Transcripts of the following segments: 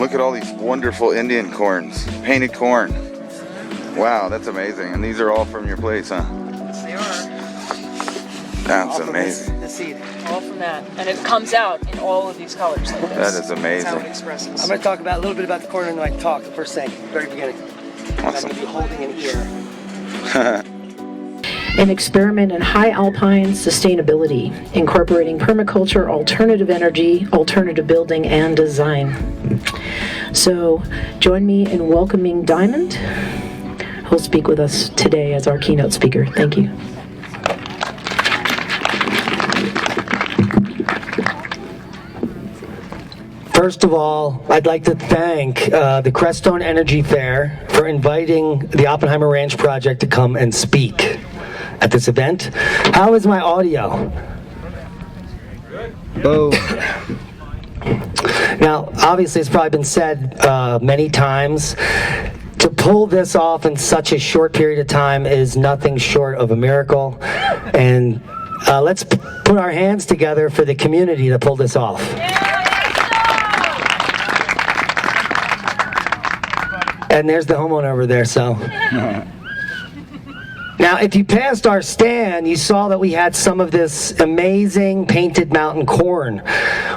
look at all these wonderful Indian corns, painted corn. Wow, that's amazing. And these are all from your place, huh? Yes, they are. That's all amazing. The seed. All from that. And it comes out in all of these colors like this. That is amazing. That's how it expresses. I'm going to talk about a little bit about the corn in my talk, the first thing, very beginning. Awesome. I'm going to be holding an ear. An experiment in high alpine sustainability, incorporating permaculture, alternative energy, alternative building, and design. So join me in welcoming Diamond, who'll speak with us today as our keynote speaker. Thank you. First of all, I'd like to thank the Crestone Energy Fair for inviting the Oppenheimer Ranch Project to come and speak at this event. How is my audio? Oh. Now, obviously, it's probably been said many times, to pull this off in such a short period of time is nothing short of a miracle. And let's put our hands together for the community that pulled this off. And there's the homeowner over there, so. Now, if you passed our stand, you saw that we had some of this amazing painted mountain corn,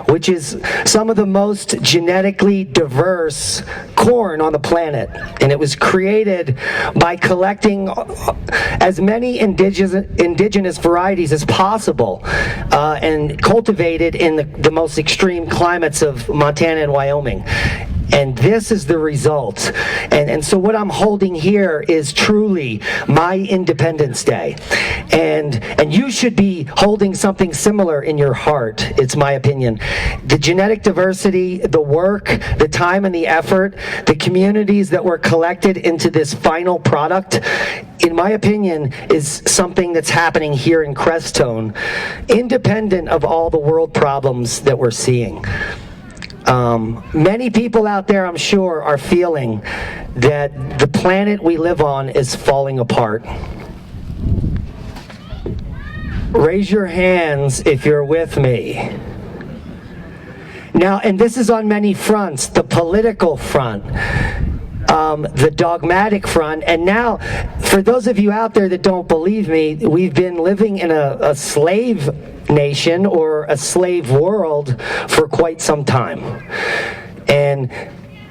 which is some of the most genetically diverse corn on the planet. And it was created by collecting as many indigenous varieties as possible and cultivated in the most extreme climates of Montana and Wyoming. And this is the result. And so what I'm holding here is truly my Independence Day. And you should be holding something similar in your heart, it's my opinion. The genetic diversity, the work, the time and the effort, the communities that were collected into this final product, in my opinion, is something that's happening here in Crestone, independent of all the world problems that we're seeing. Many people out there, I'm sure, are feeling that the planet we live on is falling apart. Raise your hands if you're with me. Now, and this is on many fronts, the political front, the dogmatic front, and now, for those of you out there that don't believe me, we've been living in a slave nation or a slave world for quite some time. And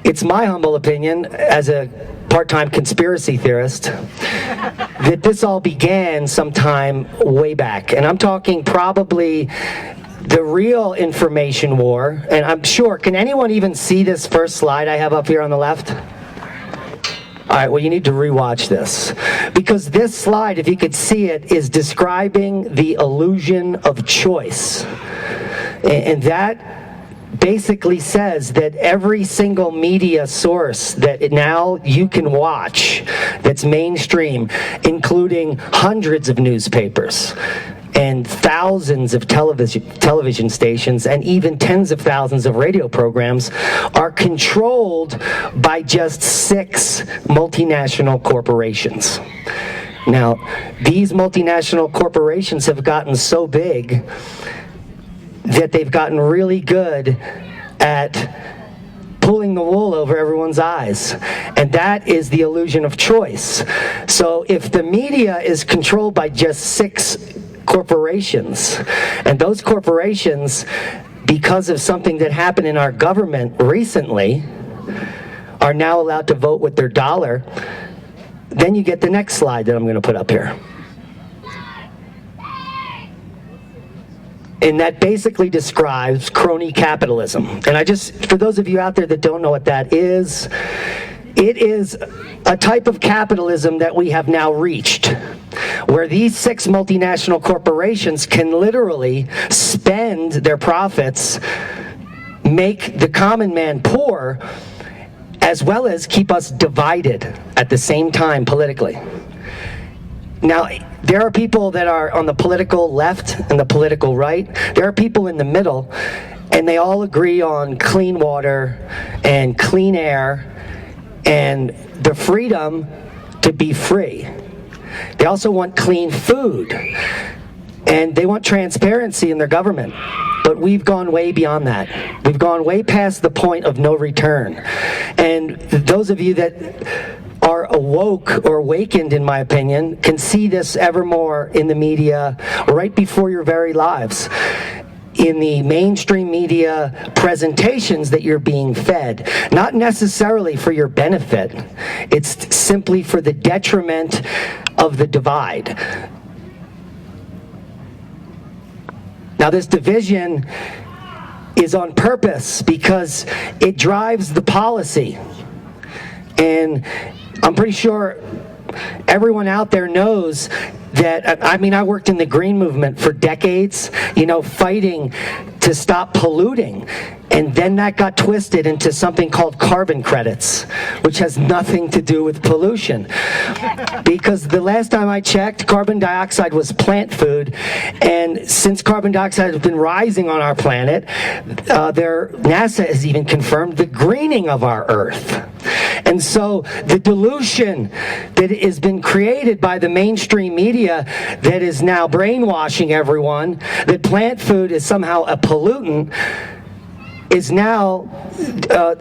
it's my humble opinion, as a part-time conspiracy theorist, that this all began sometime way back. And I'm talking probably the real information war, and I'm sure, can anyone even see this first slide I have up here on the left? All right, well, you need to rewatch this, because this slide, if you could see it, is describing the illusion of choice. And that basically says that every single media source that now you can watch that's mainstream, including hundreds of newspapers and thousands of television stations and even tens of thousands of radio programs, are controlled by just 6 multinational corporations. Now, these multinational corporations have gotten so big that they've gotten really good at pulling the wool over everyone's eyes. And that is the illusion of choice. So if the media is controlled by just 6 corporations, and those corporations, because of something that happened in our government recently, are now allowed to vote with their dollar, then you get the next slide that I'm going to put up here. And that basically describes crony capitalism. And for those of you out there that don't know what that is, it is a type of capitalism that we have now reached, where these 6 multinational corporations can literally spend their profits, make the common man poor, as well as keep us divided at the same time politically. Now, there are people that are on the political left and the political right. There are people in the middle, and they all agree on clean water and clean air and the freedom to be free. They also want clean food, and they want transparency in their government. But but we've gone way beyond that. We've gone way past the point of no return. And those of you that are awoke or awakened, in my opinion, can see this ever more in the media right before your very lives. In the mainstream media presentations that you're being fed, not necessarily for your benefit, it's simply for the detriment of the divide. Now, this division is on purpose because it drives the policy. And I'm pretty sure everyone out there knows that, I mean, I worked in the green movement for decades, fighting to stop polluting. And then that got twisted into something called carbon credits, which has nothing to do with pollution. Because the last time I checked, carbon dioxide was plant food. And since carbon dioxide has been rising on our planet, NASA has even confirmed the greening of our Earth. And so the dilution that has been created by the mainstream media that is now brainwashing everyone that plant food is somehow a pollutant is now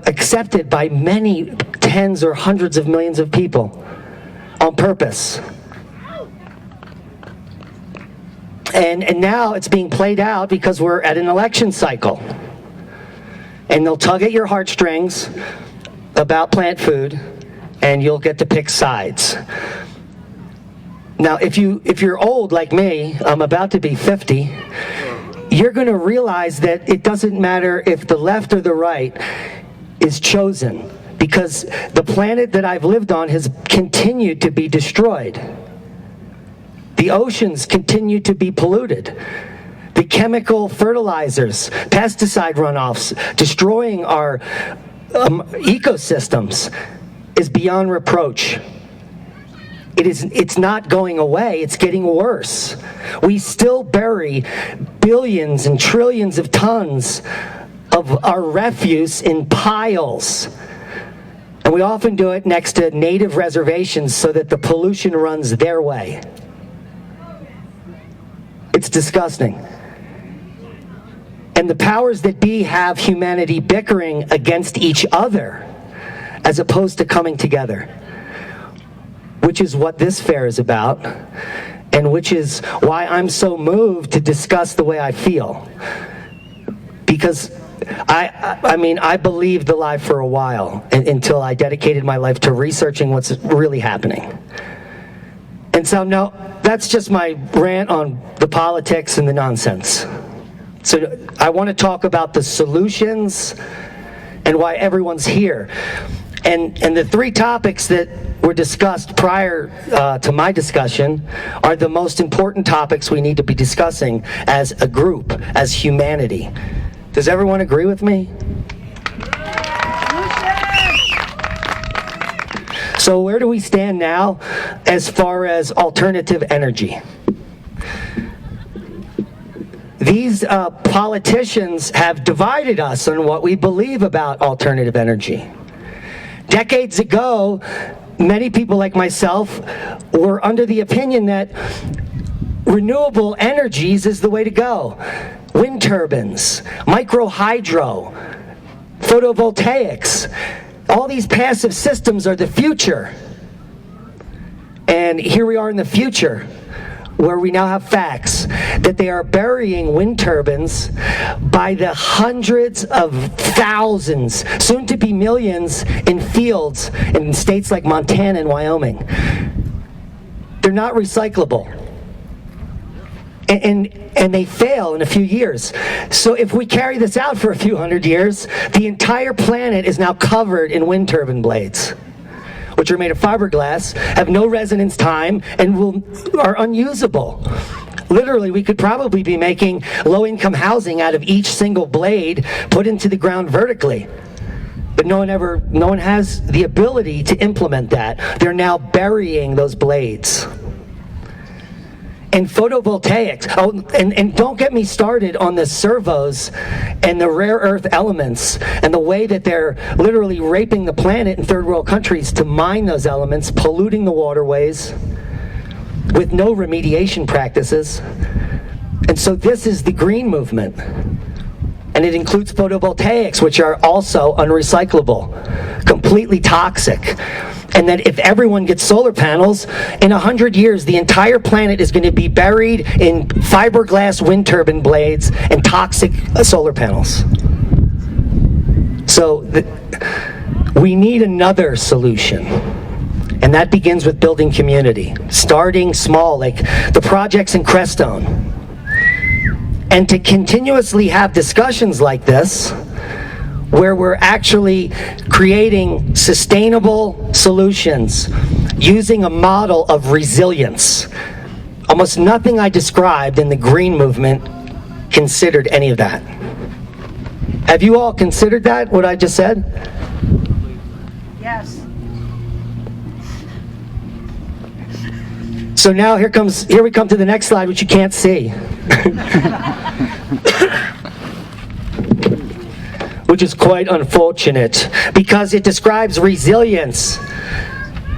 accepted by many tens or hundreds of millions of people on purpose. And now it's being played out because we're at an election cycle. And they'll tug at your heartstrings about plant food, and you'll get to pick sides. Now, if you're old like me, I'm about to be 50, you're going to realize that it doesn't matter if the left or the right is chosen, because the planet that I've lived on has continued to be destroyed. The oceans continue to be polluted. The chemical fertilizers, pesticide runoffs, destroying our ecosystems is beyond reproach. It's not going away, it's getting worse. We still bury billions and trillions of tons of our refuse in piles. And we often do it next to native reservations so that the pollution runs their way. It's disgusting. And the powers that be have humanity bickering against each other as opposed to coming together, which is what this fair is about, and which is why I'm so moved to discuss the way I feel. Because I believed the lie for a while until I dedicated my life to researching what's really happening. And so, no, that's just my rant on the politics and the nonsense. So I want to talk about the solutions and why everyone's here. And the three topics that were discussed prior to my discussion are the most important topics we need to be discussing as a group, as humanity. Does everyone agree with me? So where do we stand now as far as alternative energy? These politicians have divided us on what we believe about alternative energy. Decades ago, many people like myself were under the opinion that renewable energies is the way to go. Wind turbines, micro hydro, photovoltaics, all these passive systems are the future. And here we are in the future, where we now have facts that they are burying wind turbines by the hundreds of thousands, soon to be millions, in fields in states like Montana and Wyoming. They're not recyclable. And they fail in a few years. So if we carry this out for a few hundred years, the entire planet is now covered in wind turbine blades, which are made of fiberglass, have no resonance time, and are unusable. Literally, we could probably be making low-income housing out of each single blade put into the ground vertically. But no one has the ability to implement that. They're now burying those blades. And photovoltaics, and don't get me started on the servos and the rare earth elements and the way that they're literally raping the planet in third world countries to mine those elements, polluting the waterways with no remediation practices. And so this is the green movement. And it includes photovoltaics, which are also unrecyclable, completely toxic. And that if everyone gets solar panels, in 100 years, the entire planet is going to be buried in fiberglass wind turbine blades and toxic solar panels. So we need another solution. And that begins with building community, starting small, like the projects in Crestone. And to continuously have discussions like this, where we're actually creating sustainable solutions using a model of resilience. Almost nothing I described in the green movement considered any of that. Have you all considered that, what I just said? Yes. So now here we come to the next slide, which you can't see. Which is quite unfortunate, because it describes resilience.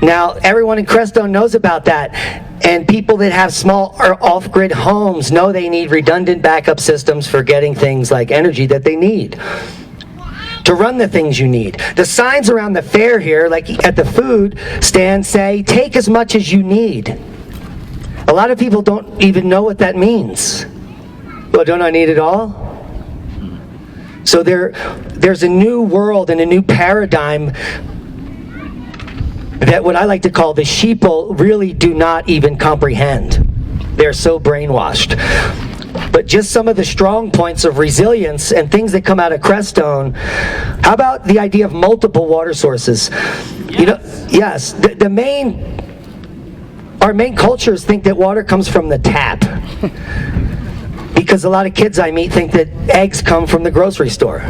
Now, everyone in Crestone knows about that, and people that have small or off-grid homes know they need redundant backup systems for getting things like energy that they need to run the things you need. The signs around the fair here, like at the food stand, say, take as much as you need. A lot of people don't even know what that means. Well, don't I need it all? So there's a new world and a new paradigm that what I like to call the sheeple really do not even comprehend. They're so brainwashed. But just some of the strong points of resilience and things that come out of Crestone. How about the idea of multiple water sources? Yes. You know, yes, our main cultures think that water comes from the tap. Because a lot of kids I meet think that eggs come from the grocery store.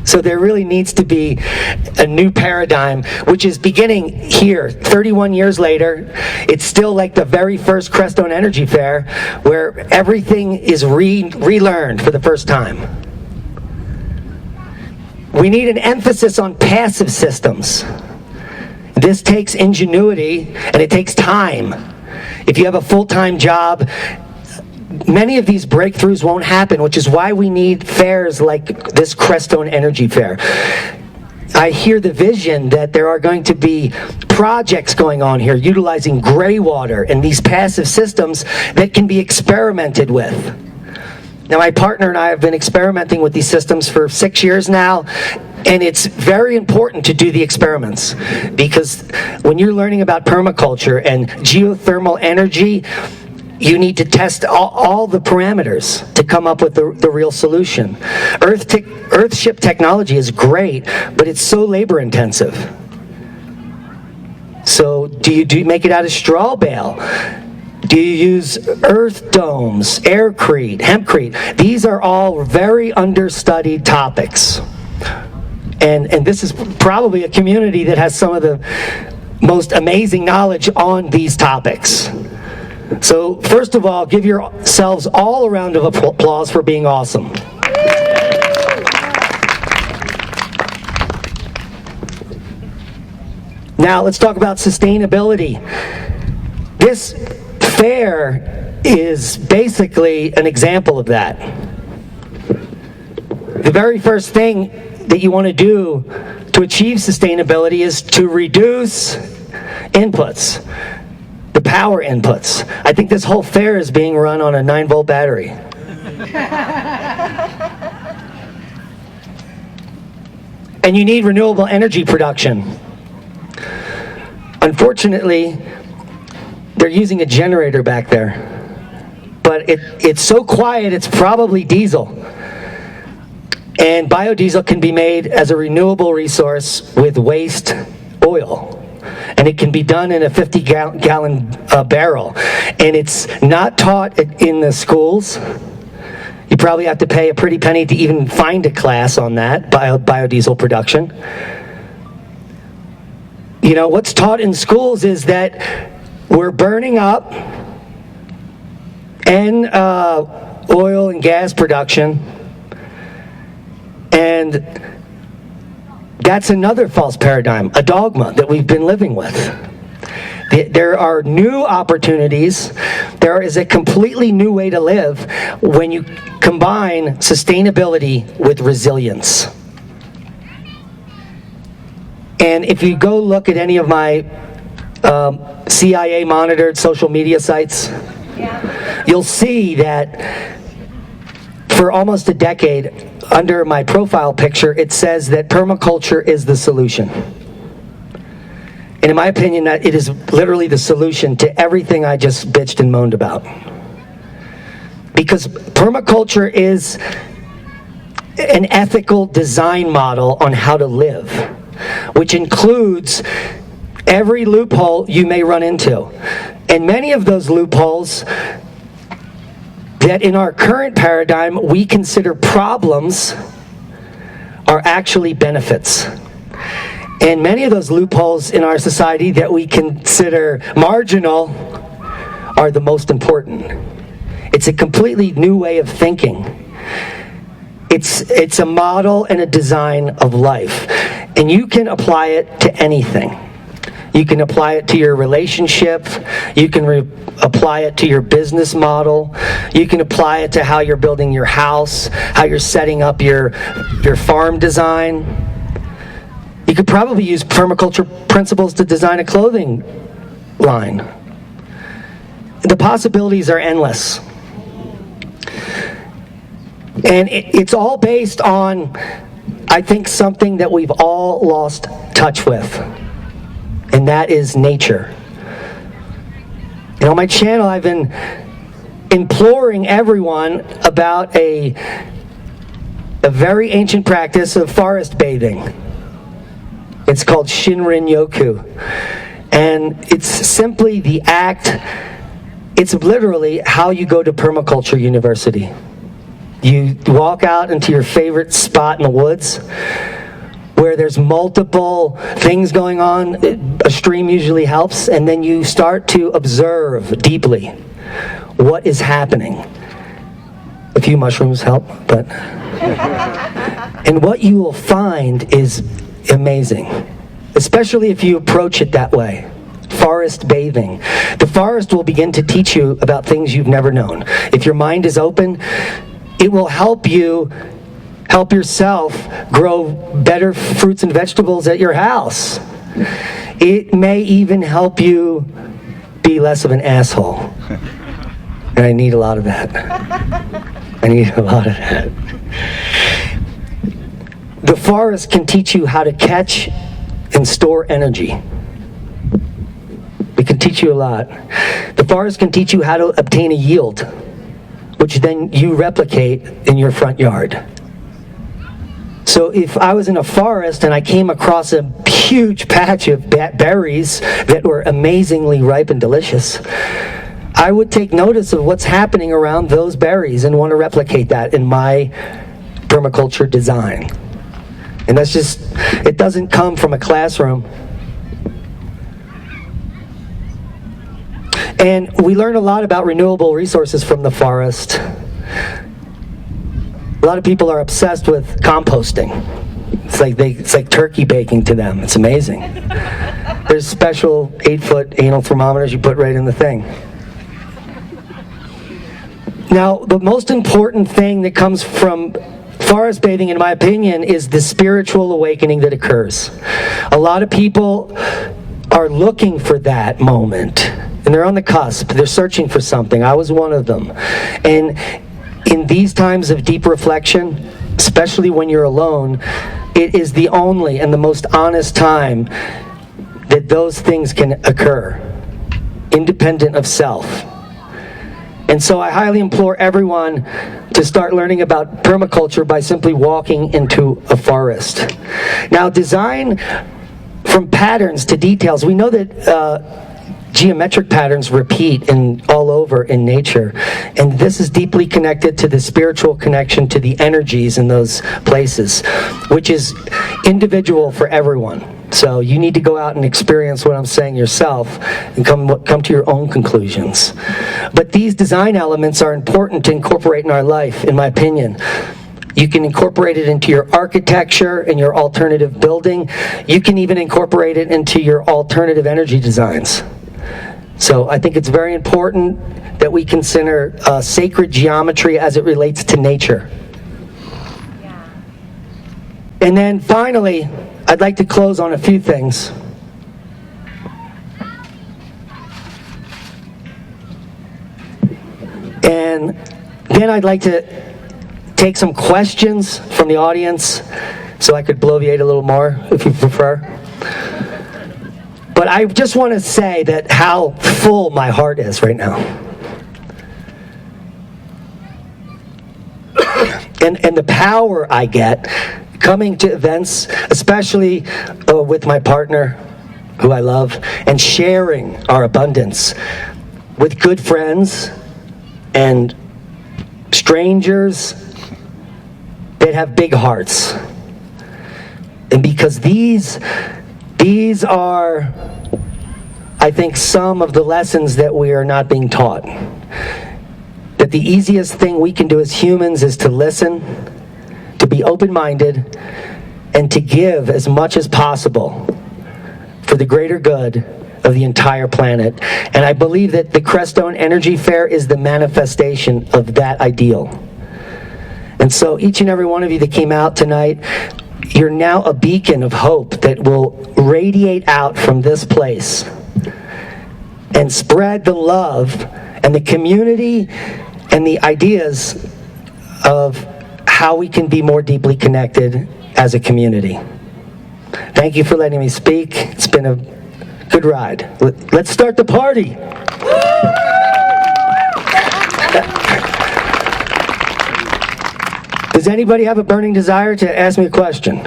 So there really needs to be a new paradigm, which is beginning here, 31 years later. It's still like the very first Crestone Energy Fair, where everything is relearned for the first time. We need an emphasis on passive systems. This takes ingenuity, and it takes time. If you have a full-time job, many of these breakthroughs won't happen, which is why we need fairs like this Crestone Energy Fair. I hear the vision that there are going to be projects going on here utilizing gray water and these passive systems that can be experimented with. Now, my partner and I have been experimenting with these systems for 6 years now, and it's very important to do the experiments, because when you're learning about permaculture and geothermal energy, you need to test all the parameters to come up with the real solution. Earthship technology is great, but it's so labor intensive. So do you make it out of straw bale? Do you use earth domes, aircrete, hempcrete? These are all very understudied topics. And this is probably a community that has some of the most amazing knowledge on these topics. So first of all, give yourselves all a round of applause for being awesome. Now let's talk about sustainability. This fair is basically an example of that. The very first thing that you want to do to achieve sustainability is to reduce inputs. The power inputs. I think this whole fair is being run on a 9-volt battery. And you need renewable energy production. Unfortunately, they're using a generator back there. But it's so quiet, it's probably diesel. And biodiesel can be made as a renewable resource with waste oil. And it can be done in a 50-gallon barrel. And it's not taught in the schools. You probably have to pay a pretty penny to even find a class on that, biodiesel production. You know, what's taught in schools is that we're burning up oil and gas production, and that's another false paradigm, a dogma that we've been living with. There are new opportunities. There is a completely new way to live when you combine sustainability with resilience. And if you go look at any of my CIA monitored social media sites, you'll see that for almost a decade, under my profile picture, it says that permaculture is the solution. And in my opinion, that it is literally the solution to everything I just bitched and moaned about. Because permaculture is an ethical design model on how to live, which includes every loophole you may run into. And many of those loopholes that in our current paradigm we consider problems are actually benefits. And many of those loopholes in our society that we consider marginal are the most important. It's a completely new way of thinking. It's a model and a design of life. And you can apply it to anything. You can apply it to your relationship. You can apply it to your business model. You can apply it to how you're building your house, how you're setting up your farm design. You could probably use permaculture principles to design a clothing line. The possibilities are endless. And it's all based on, I think, something that we've all lost touch with. And that is nature. And on my channel, I've been imploring everyone about a very ancient practice of forest bathing. It's called Shinrin-yoku. And it's simply the act, it's literally how you go to permaculture university. You walk out into your favorite spot in the woods where there's multiple things going on. A stream usually helps, and then you start to observe deeply what is happening. A few mushrooms help, but and what you will find is amazing, especially if you approach it that way. Forest bathing. The forest will begin to teach you about things you've never known. If your mind is open, it will help you help yourself grow better fruits and vegetables at your house. It may even help you be less of an asshole. And I need a lot of that. I need a lot of that. The forest can teach you how to catch and store energy. It can teach you a lot. The forest can teach you how to obtain a yield, which then you replicate in your front yard. So if I was in a forest and I came across a huge patch of berries that were amazingly ripe and delicious, I would take notice of what's happening around those berries and want to replicate that in my permaculture design. And that's just, it doesn't come from a classroom. And we learn a lot about renewable resources from the forest. A lot of people are obsessed with composting. It's like turkey baking to them. It's amazing. There's special 8-foot anal thermometers you put right in the thing. Now, the most important thing that comes from forest bathing, in my opinion, is the spiritual awakening that occurs. A lot of people are looking for that moment, and they're on the cusp. They're searching for something. I was one of them. And in these times of deep reflection, especially when you're alone, it is the only and the most honest time that those things can occur, independent of self. And so I highly implore everyone to start learning about permaculture by simply walking into a forest. Now, design from patterns to details. We know that geometric patterns repeat all over in nature, and this is deeply connected to the spiritual connection to the energies in those places, which is individual for everyone. So you need to go out and experience what I'm saying yourself and come to your own conclusions. But these design elements are important to incorporate in our life, in my opinion. You can incorporate it into your architecture and your alternative building. You can even incorporate it into your alternative energy designs. So I think it's very important that we consider sacred geometry as it relates to nature. And then finally, I'd like to close on a few things. And then I'd like to take some questions from the audience so I could bloviate a little more, if you prefer. But I just want to say that how full my heart is right now. And the power I get coming to events, especially with my partner, who I love, and sharing our abundance with good friends and strangers that have big hearts. And because these are, I think, some of the lessons that we are not being taught. That the easiest thing we can do as humans is to listen, to be open-minded, and to give as much as possible for the greater good of the entire planet. And I believe that the Crestone Energy Fair is the manifestation of that ideal. And so each and every one of you that came out tonight, you're now a beacon of hope that will radiate out from this place and spread the love and the community and the ideas of how we can be more deeply connected as a community. Thank you for letting me speak. It's been a good ride. Let's start the party. Does anybody have a burning desire to ask me a question?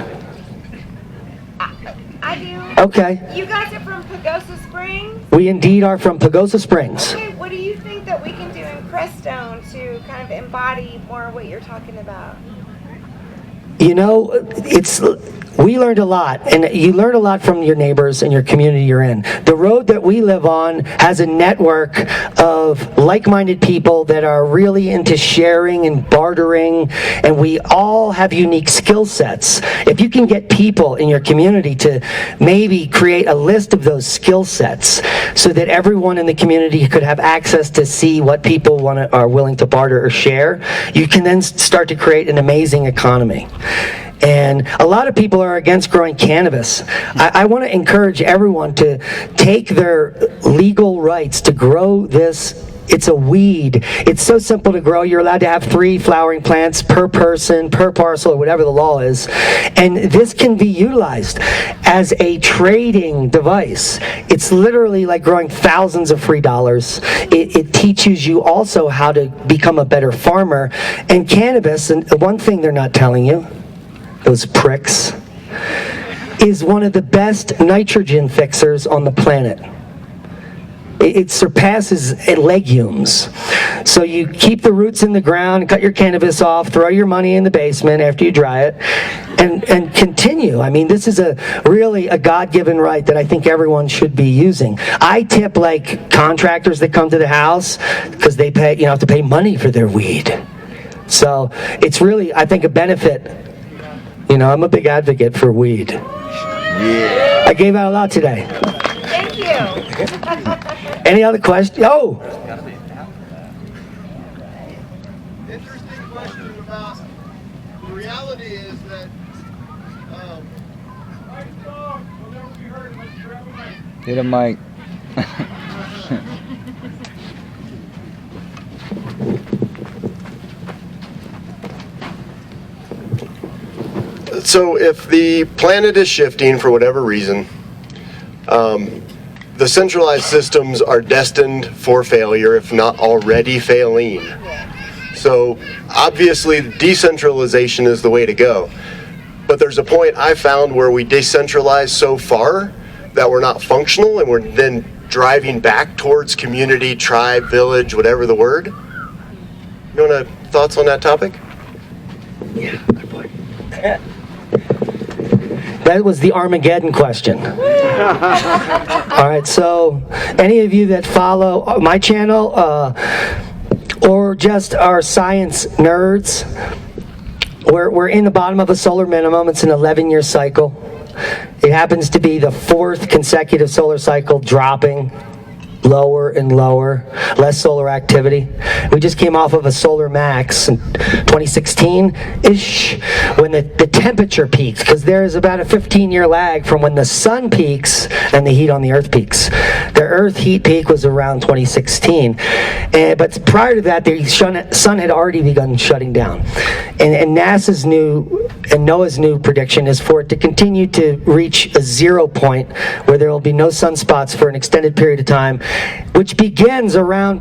I do. Okay. You guys are from Pagosa Springs? We indeed are from Pagosa Springs. Okay, what do you think that we can do in Crestone to kind of embody more of what you're talking about? You know, we learned a lot, and you learn a lot from your neighbors and your community you're in. The road that we live on has a network of like-minded people that are really into sharing and bartering, and we all have unique skill sets. If you can get people in your community to maybe create a list of those skill sets so that everyone in the community could have access to see what people are willing to barter or share, you can then start to create an amazing economy. And a lot of people are against growing cannabis. I want to encourage everyone to take their legal rights to grow this. It's a weed. It's so simple to grow. You're allowed to have 3 flowering plants per person, per parcel, or whatever the law is. And this can be utilized as a trading device. It's literally like growing thousands of free dollars. It teaches you also how to become a better farmer. And cannabis, and one thing they're not telling you, those pricks, is one of the best nitrogen fixers on the planet. It surpasses legumes. So you keep the roots in the ground, cut your cannabis off, throw your money in the basement after you dry it, and continue. I mean, this is really a God-given right that I think everyone should be using. I tip like contractors that come to the house because they have to pay money for their weed. So it's really, I think, a benefit. You know, I'm a big advocate for weed. Yeah. I gave out a lot today. Thank you. Any other questions? Oh! Interesting question about the reality is that Hit a mic. so if the planet is shifting for whatever reason, the centralized systems are destined for failure, if not already failing. So obviously decentralization is the way to go. But there's a point I found where we decentralize so far that we're not functional, and we're then driving back towards community, tribe, village, whatever the word. You want thoughts on that topic? Yeah, good point. That was the Armageddon question. All right, so any of you that follow my channel or just are science nerds, we're in the bottom of a solar minimum. It's an 11-year cycle. It happens to be the 4th consecutive solar cycle dropping lower and lower, less solar activity. We just came off of a solar max in 2016-ish when the temperature peaks, because there is about a 15-year lag from when the sun peaks and the heat on the earth peaks. The earth heat peak was around 2016, but prior to that, the sun had already begun shutting down. And NASA's new and NOAA's new prediction is for it to continue to reach a 0 point where there will be no sunspots for an extended period of time, which begins around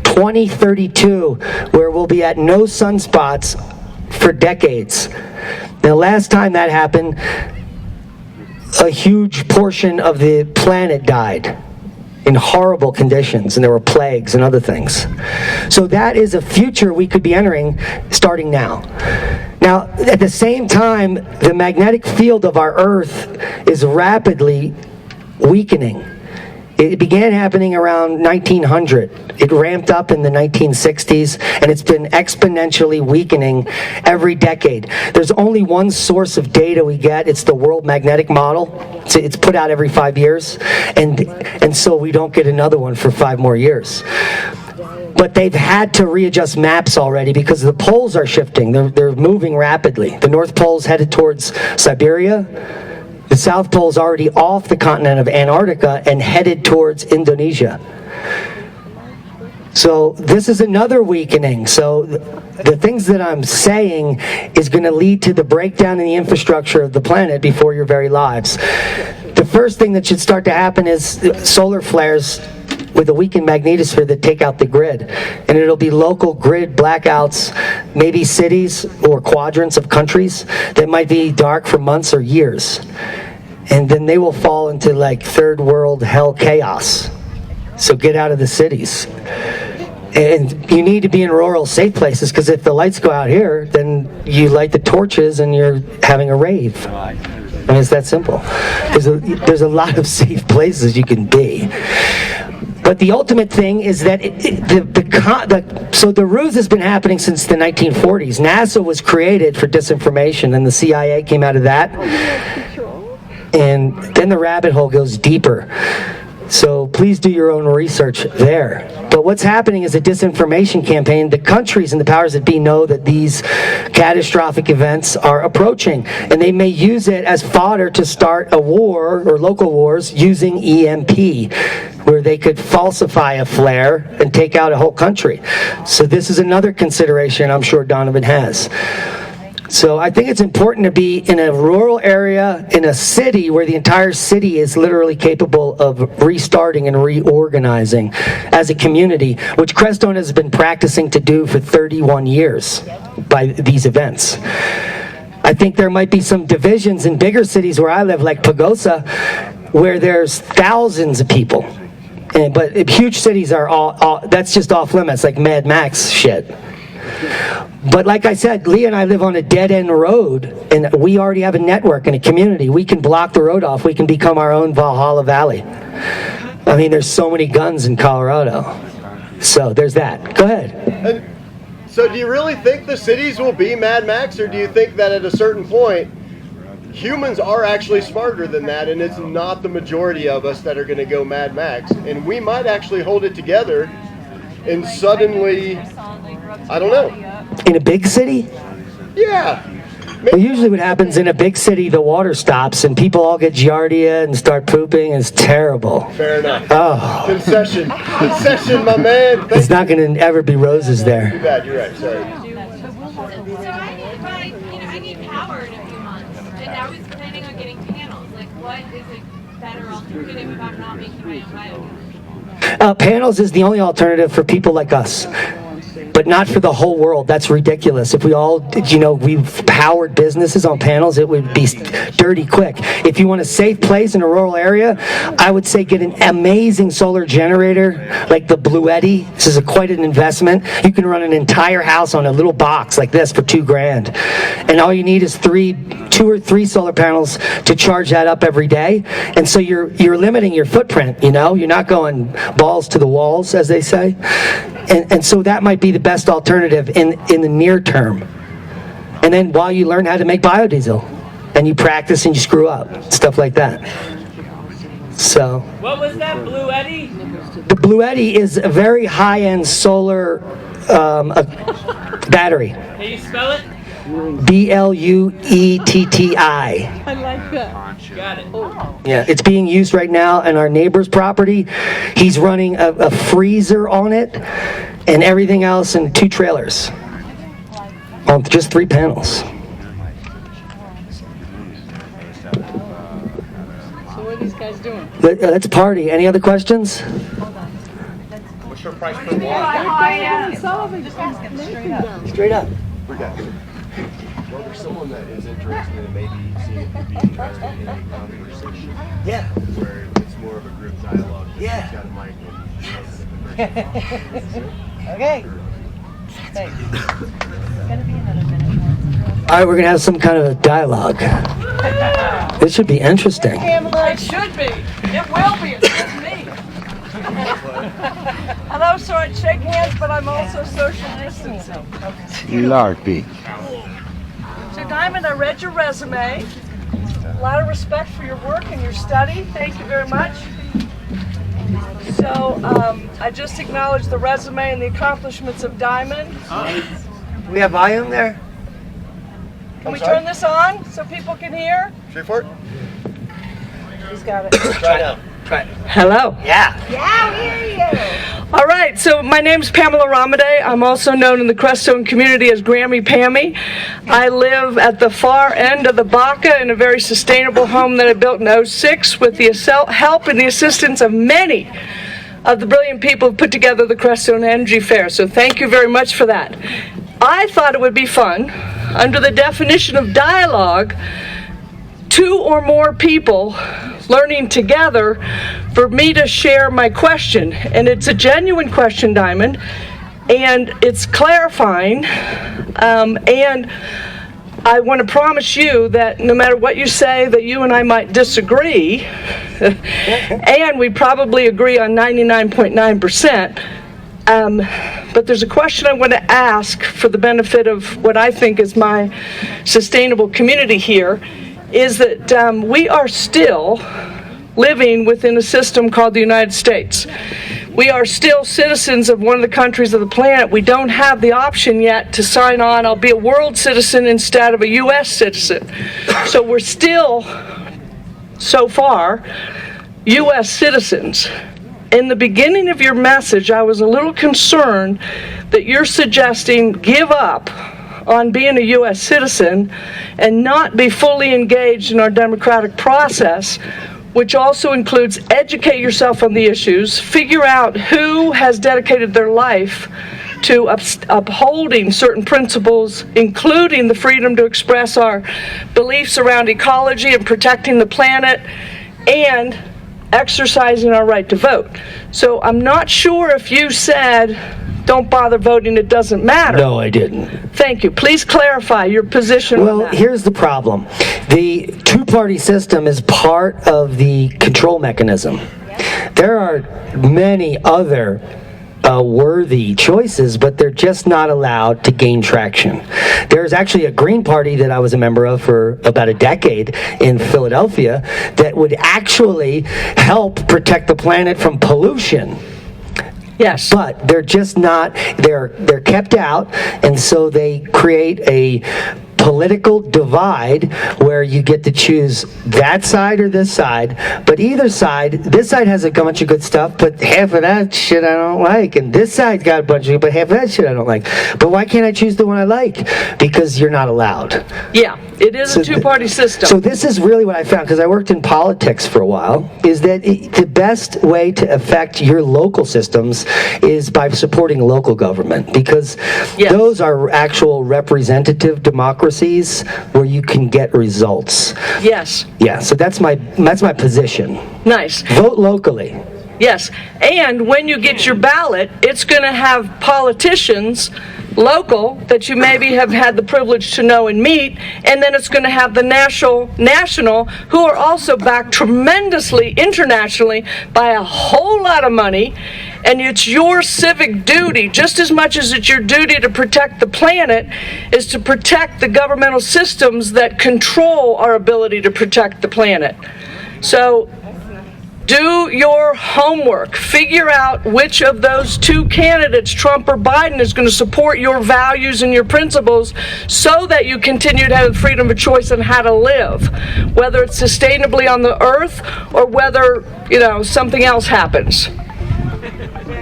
2032, where we'll be at no sunspots for decades. Now, last time that happened, a huge portion of the planet died in horrible conditions, and there were plagues and other things. So that is a future we could be entering starting now. Now, at the same time, the magnetic field of our Earth is rapidly weakening. It began happening around 1900. It ramped up in the 1960s, and it's been exponentially weakening every decade. There's only one source of data we get. It's the World Magnetic Model. It's put out every 5 years, and so we don't get another one for 5 more years. But they've had to readjust maps already because the poles are shifting. They're moving rapidly. The North Pole's headed towards Siberia. The South Pole's already off the continent of Antarctica and headed towards Indonesia. So this is another weakening. So the things that I'm saying is going to lead to the breakdown in the infrastructure of the planet before your very lives. The first thing that should start to happen is solar flares with a weakened magnetosphere that take out the grid. And it'll be local grid blackouts, maybe cities or quadrants of countries that might be dark for months or years. And then they will fall into like third world hell chaos. So get out of the cities. And you need to be in rural safe places, because if the lights go out here, then you light the torches and you're having a rave. I mean, it's that simple. There's a lot of safe places you can be. But the ultimate thing is that so the ruse has been happening since the 1940s. NASA was created for disinformation, and the CIA came out of that. And then the rabbit hole goes deeper. So please do your own research there. But what's happening is a disinformation campaign. The countries and the powers that be know that these catastrophic events are approaching, and they may use it as fodder to start a war or local wars using EMP, where they could falsify a flare and take out a whole country. So this is another consideration I'm sure Donovan has. So I think it's important to be in a rural area, in a city where the entire city is literally capable of restarting and reorganizing as a community, which Crestone has been practicing to do for 31 years by these events. I think there might be some divisions in bigger cities where I live, like Pagosa, where there's thousands of people. But huge cities are all that's just off limits, like Mad Max shit. But like I said, Leah and I live on a dead-end road, and we already have a network and a community. We can block the road off. We can become our own Valhalla Valley. I mean, there's so many guns in Colorado. So there's that. Go ahead. And so do you really think the cities will be Mad Max, or do you think that at a certain point, humans are actually smarter than that, and it's not the majority of us that are going to go Mad Max, and we might actually hold it together, and suddenly, I don't know. In a big city? Yeah. Well, usually what happens in a big city, the water stops and people all get giardia and start pooping. It's terrible. Fair enough. Oh. Concession, my man. It's not going to ever be roses there. Too bad, you're right, sorry. I need power in a few months, and I was planning on getting panels. Like, what is a better alternative if I'm not making my own biogas? Panels is the only alternative for people like us, but not for the whole world. That's ridiculous. If we all, we've powered businesses on panels, it would be dirty quick. If you want a safe place in a rural area, I would say get an amazing solar generator like the Bluetti. This is quite an investment. You can run an entire house on a little box like this for $2,000, and all you need is 2 or 3 solar panels to charge that up every day. And so you're limiting your footprint. You're not going balls to the walls, as they say. And so that might be the best alternative in the near term. And then while you learn how to make biodiesel, and you practice and you screw up, stuff like that. So What was that, Blue Eddy? the Bluetti is a very high-end solar battery. Can you spell it? Bluetti. I like that. Got it. Yeah, it's being used right now on our neighbor's property. He's running a freezer on it and everything else in 2 trailers on just 3 panels. So what are these guys doing? Let's party. Any other questions? What's your price per watt? Straight up. We got it. Well, there's someone that is interested in maybe seeing if you'd be interested in a conversation. Yeah. Where it's more of a group dialogue. Yeah. Got a mic Okay. Thanks. All right, we're going to have some kind of a dialogue. This should be interesting. It should be. It will be. It's just me. Hello, so I shake hands, but I'm also social distancing. LARPy. So Diamond, I read your resume. A lot of respect for your work and your study. Thank you very much. So I just acknowledged the resume and the accomplishments of Diamond. We have volume there? Can we turn this on so people can hear? Straightforward? He's got it. Try now. Try it. Hello. Yeah. Yeah, we hear you. All right, so my name's Pamela Ramade. I'm also known in the Crestone community as Grammy Pammy. I live at the far end of the Baca in a very sustainable home that I built in '06 with the help and the assistance of many of the brilliant people who put together the Crestone Energy Fair. So thank you very much for that. I thought it would be fun, under the definition of dialogue, 2 or more people learning together, for me to share my question. And it's a genuine question, Diamond, and it's clarifying, and I want to promise you that no matter what you say, that you and I might disagree, and we probably agree on 99.9%, but there's a question I want to ask for the benefit of what I think is my sustainable community here, is that we are still living within a system called the United States. We are still citizens of one of the countries of the planet. We don't have the option yet to sign on. I'll be a world citizen instead of a U.S. citizen. So we're still, so far, U.S. citizens. In the beginning of your message, I was a little concerned that you're suggesting give up on being a U.S. citizen and not be fully engaged in our democratic process, which also includes educate yourself on the issues, figure out who has dedicated their life to upholding certain principles, including the freedom to express our beliefs around ecology and protecting the planet, and exercising our right to vote. So I'm not sure if you said, don't bother voting, it doesn't matter. No, I didn't. Thank you. Please clarify your position on Well, that. here's the problem. The 2-party system is part of the control mechanism. There are many other worthy choices, but they're just not allowed to gain traction. There's actually a Green Party that I was a member of for about a decade in Philadelphia that would actually help protect the planet from pollution. Yes. But they're just not, they're kept out, and so they create a political divide where you get to choose that side or this side. But either side, this side has a bunch of good stuff, but half of that shit I don't like. And this side's got a bunch of, but half of that shit I don't like. But why can't I choose the one I like? Because you're not allowed. Yeah, it is a 2-party system. So this is really what I found, because I worked in politics for a while, is that the best way to affect your local systems is by supporting local government, because Yes. those are actual representative democracies where you can get results. Yes. Yeah, so that's my position. Nice. Vote locally. Yes. And when you get your ballot, it's going to have politicians local that you maybe have had the privilege to know and meet, and then it's going to have the national who are also backed tremendously internationally by a whole lot of money. And it's your civic duty, just as much as it's your duty to protect the planet, is to protect the governmental systems that control our ability to protect the planet. So Do your homework. Figure out which of those two candidates, Trump or Biden, is going to support your values and your principles so that you continue to have freedom of choice on how to live, whether it's sustainably on the earth or whether, something else happens.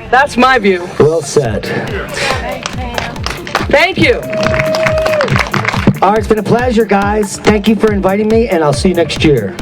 That's my view. Well said. Thank you. All right, it's been a pleasure, guys. Thank you for inviting me, and I'll see you next year.